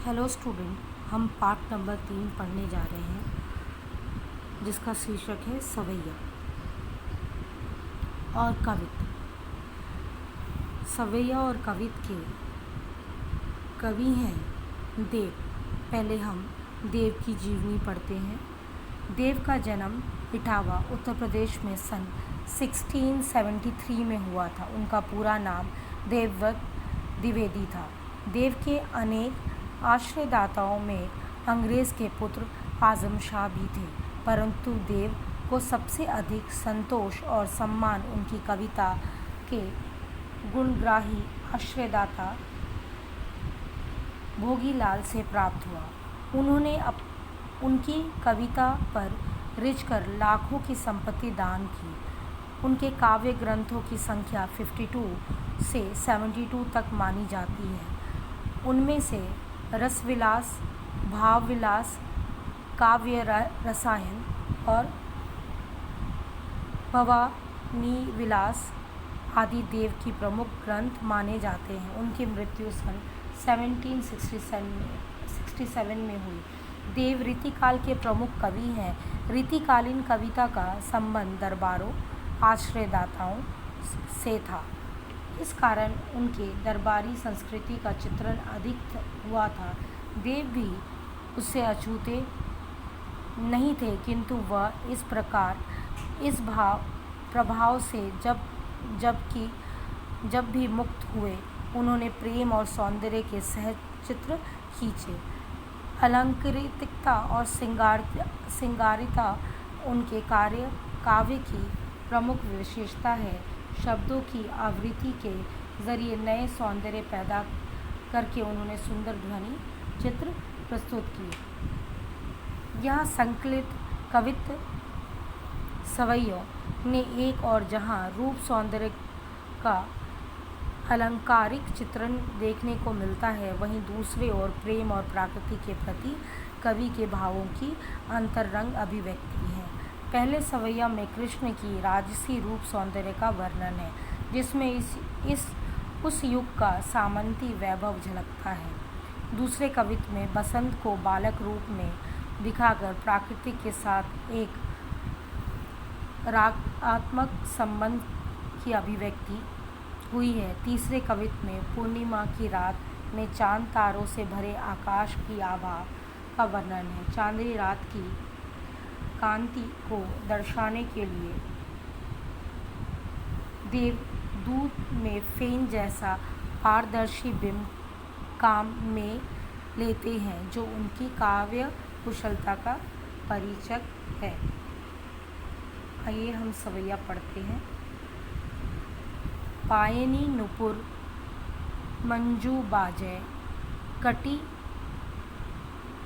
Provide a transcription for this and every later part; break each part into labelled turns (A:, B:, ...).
A: Hello student, हम पाठ number 3 पढ़ने जा रहे हैं जिसका शीर्षक है सवैया और कवित्त। सवैया और कवित्त के कवि हैं देव। पहले हम देव की जीवनी पढ़ते हैं। देव का जन्म इटावा उत्तर प्रदेश में सन 1673 में हुआ था। उनका पूरा नाम देवव्रत द्विवेदी था। देव के अनेक आश्रयदाताओं में अंग्रेज़ के पुत्र आज़म शाह भी थे, परंतु देव को सबसे अधिक संतोष और सम्मान उनकी कविता के गुणग्राही आश्रयदाता भोगीलाल से प्राप्त हुआ। उन्होंने उनकी कविता पर रिझकर लाखों की संपत्ति दान की। उनके काव्य ग्रंथों की संख्या 52 से 72 तक मानी जाती है। उनमें से रसविलास, भावविलास, काव्य रसायन और भवानी विलास आदि देव की प्रमुख ग्रंथ माने जाते हैं। उनकी मृत्यु सन 1767 में हुई। देव रीतिकाल के प्रमुख कवि हैं। रीतिकालीन कविता का संबंध दरबारों, आश्रयदाताओं से था। इस कारण उनके दरबारी संस्कृति का चित्रण अधिक हुआ था। देव भी उससे अछूते नहीं थे, किंतु वह इस प्रभाव से जब भी मुक्त हुए, उन्होंने प्रेम और सौंदर्य के सहज चित्र खींचे। अलंकृतिकता और सिंगारिता उनके काव्य की प्रमुख विशेषता है। शब्दों की आवृत्ति के जरिए नए सौंदर्य पैदा करके उन्होंने सुंदर ध्वनि चित्र प्रस्तुत किए। यह संकलित कवित्त सवैयों ने एक और जहाँ रूप सौंदर्य का अलंकारिक चित्रण देखने को मिलता है, वहीं दूसरे ओर प्रेम और प्रकृति के प्रति कवि के भावों की अंतरंग अभिव्यक्ति है। पहले सवैया में कृष्ण की राजसी रूप सौंदर्य का वर्णन है, जिसमें उस युग का सामंती वैभव झलकता है। दूसरे कवित्त में बसंत को बालक रूप में दिखाकर प्रकृति के साथ एक रागात्मक संबंध की अभिव्यक्ति हुई है। तीसरे कवित्त में पूर्णिमा की रात में चांद तारों से भरे आकाश की आभा का वर्णन है। चांदनी रात की कांति को दर्शाने के लिए देव दूध में फेन जैसा पारदर्शी बिंब काम में लेते हैं, जो उनकी काव्य कुशलता का परिचय है। आइए हम सवैया पढ़ते हैं। पायनी नुपुर मंजू बाजे, कटी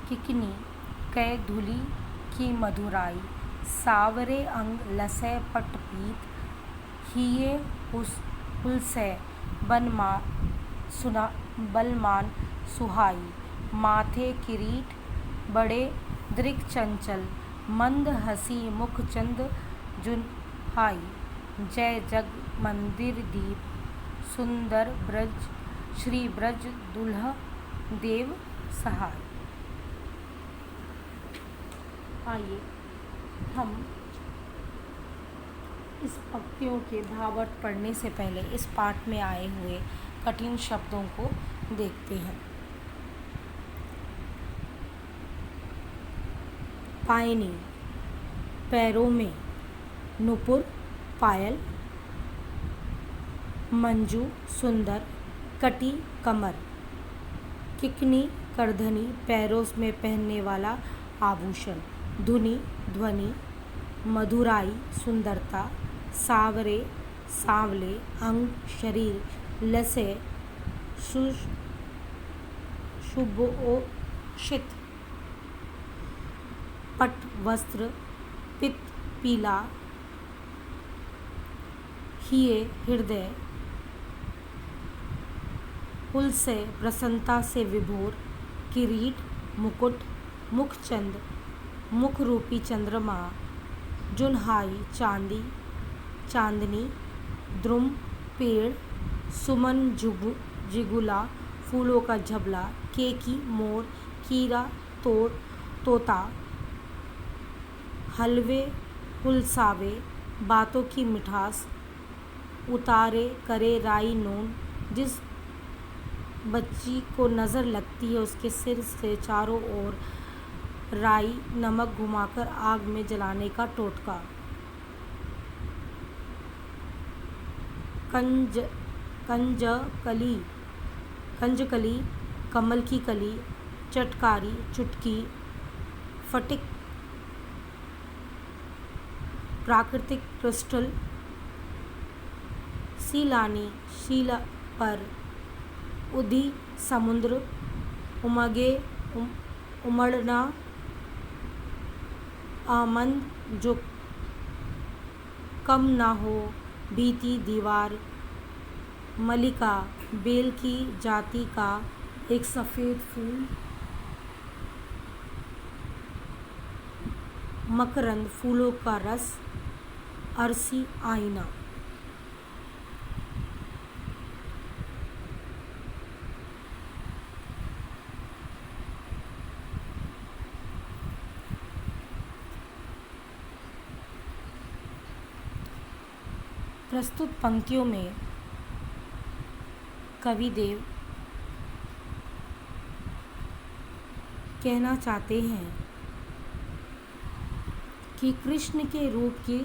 A: किकनी कै धुली की मधुराई, सावरे अंग लसै पट पीत, हिये हुलसै बलमान सुहाई, माथे किरीट बड़े दृक चंचल, मंद हसी मुख चंद जुन्हाई, जय जग मंदिर दीप सुंदर ब्रज, श्री ब्रज दुल्ह देव सहाय। आइए हम इस पंक्तियों के भावार्थ पढ़ने से पहले इस पाठ में आए हुए कठिन शब्दों को देखते हैं। पायनी पैरों में, नुपुर पायल, मंजू सुंदर, कटी कमर, किकनी करधनी पैरों में पहनने वाला आभूषण, धुनी ध्वनि, मधुराई सुंदरता, सावरे सांवले अंग शरीर, लसे सुशोभित, पट वस्त्र पित्त पीला, हिये हृदय, हुलसे प्रसन्नता से विभोर, किरीट मुकुट, मुखचंद मुख रूपी चंद्रमा, जुन्हाई चांदनी, द्रुम पेड़, सुमन जिगुला फूलों का झबला, केकी, मोर, कीड़ा, तोता, हलवे हुलसावे, बातों की मिठास, उतारे करे राई नून। जिस बच्ची को नज़र लगती है उसके सिर से चारों ओर राई नमक घुमाकर आग में जलाने का टोटका। कंजकली, कमल की कली, चटकारी, चुटकी, फटिक, प्राकृतिक क्रिस्टल, सीलानी, शीला पर, उदी, समुद्र, उमगे, उमड़ना, आमंद जो कम ना हो, भीति, दीवार, मलिका, बेल की जाति का एक सफ़ेद फूल, मकरंद, फूलों का रस, अरसी, आईना। प्रस्तुत पंक्तियों में कविदेव कहना चाहते हैं कि कृष्ण के रूप की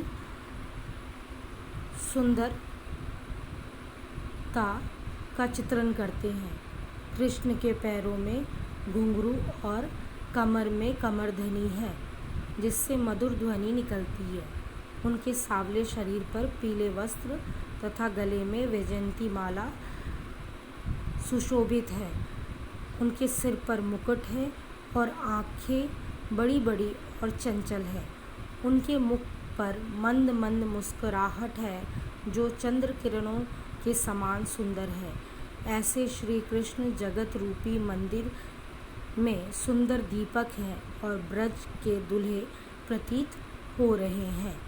A: सुंदरता का चित्रण करते हैं। कृष्ण के पैरों में घुंघरू और कमर में कमरधनी है जिससे मधुर ध्वनि निकलती है। उनके सांवले शरीर पर पीले वस्त्र तथा गले में वैजयंती माला सुशोभित है। उनके सिर पर मुकुट है और आँखें बड़ी बड़ी और चंचल है। उनके मुख पर मंद मंद मुस्कुराहट है जो चंद्र किरणों के समान सुंदर है। ऐसे श्री कृष्ण जगत रूपी मंदिर में सुंदर दीपक हैं और ब्रज के दूल्हे प्रतीत हो रहे हैं।